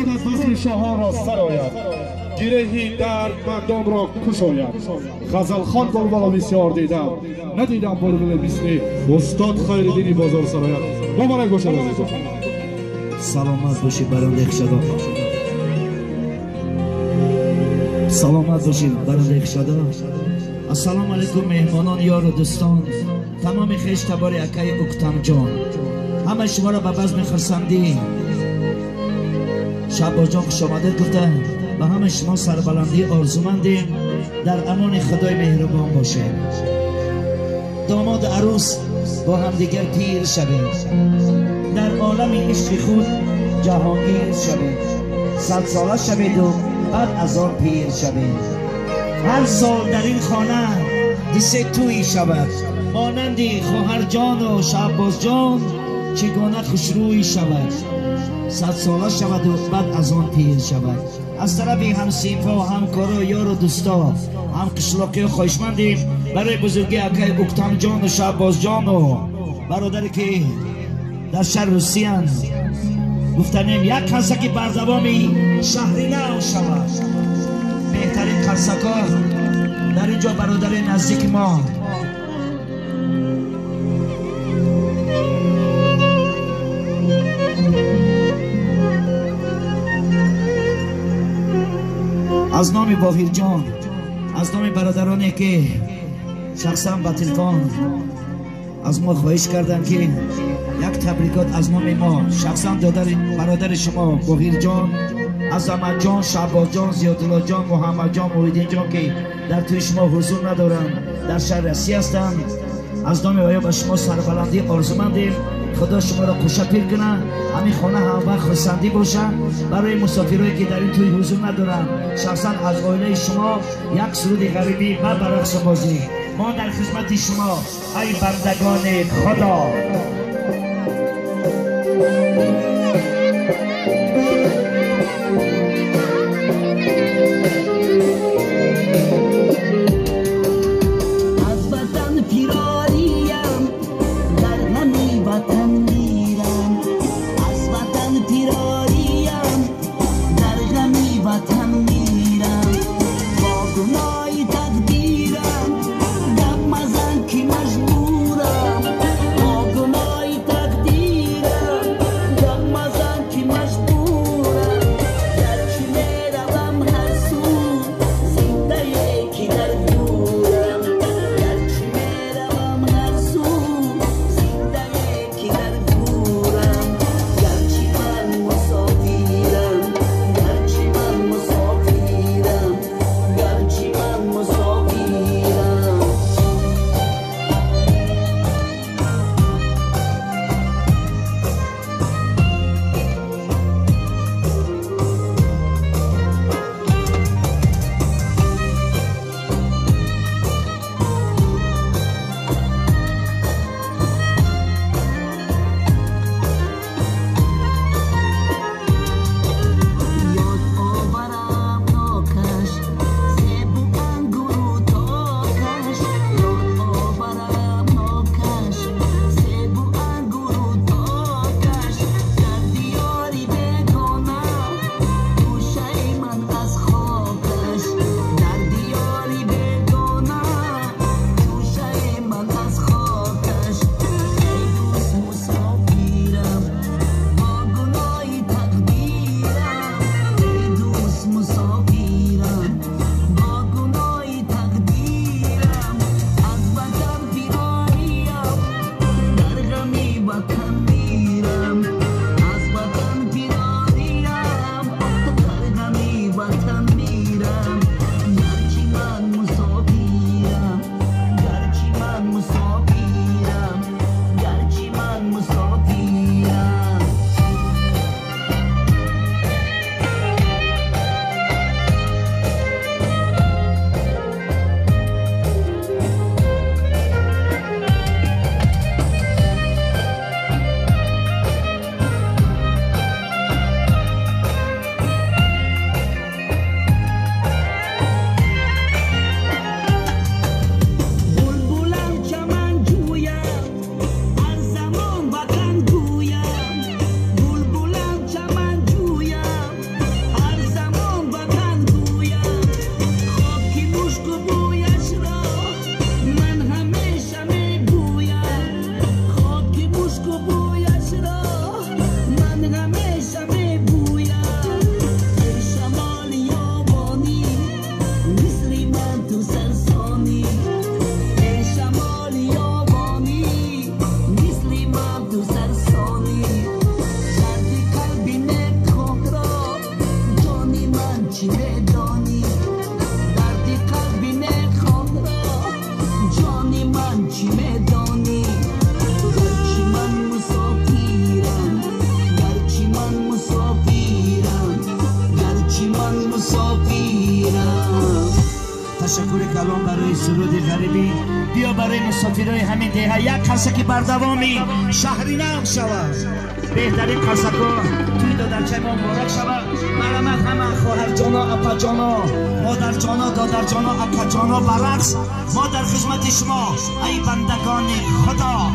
سعادت بخش شاهان را سرآید، گرهی دردمندان را کشاید. غزلخوان بلبل بسیار دیدم، ندیدم بلبل مثل استاد خیرالدین بازار سرایت. مبارک باشد عزیزان. سلامت باشید برنده خشدا. سلامت باشید برنده خشدا. السلام علیکم مهمانان یار و دوستان، تمام خویش تبار اکای اکتم جان، همه شما را به بزم خرسندی شعباز جان خوش آمدید گفته. به همه شما سربلندی آرزومندیم، در امان خدای مهربان باشید. داماد عروس با هم دیگر پیر شوید، در عالم عشق خود جهانگیر شوید، 100 ساله شوید و بعد از آن پیر شوید. هر سال در این خانه دیسه تویی شود، مانندی خواهر جان و شعباز جان چگونه خوشرویی شود. 100 ساله شود و بعد از آن پیر شود. از طرفی هم سیفا و هم کارا یار و دوستا هم قشلاقی و خوشمندیم برای بزرگی اکای اکتم جان و شعباز جان و برادری که در شهر روسیان گفتنیم یک کنسکی بردوامی شهری نو شود. بهترین کنسکا در اینجا برادر نزدیک ما از نام باهیر جان، از نام برادرانی که شخصا با تلفن از ما خواهش کردن که یک تبریکات از نام ما شخصا دادن برادر شما باهیر جان، عظمت جان، شعباز جان، زیادالله جان، محمد جان، محیدین جان که در توی شما حضور ندارن، در شهر رسی هستن، از نام اویا به شما سربلندی آرزومندیم. خدا شما را خوشا پیر کنه، همین خانه هم وقت خرسندی باشن. برای مسافرایی که در این توی حضور ندارن شخصا از عائله شما یک سرود غریبی و برقص بازی ما در خدمت شما ای بندگان خدا. مجبورم با گناه مسافرم. تشکر کلام برای سرود غریبی. بیا برای مسافرای همین دیگه یک قصه بردوامی شهری نام شود. بهترین قصه توی دادرچه ما مبارک شود. مرحمت همه خواهر جانا، اپا جانا، مادر جانا، دادر جانا، اکا جانا برعکس ما در خدمت شما ای بندگان خدا.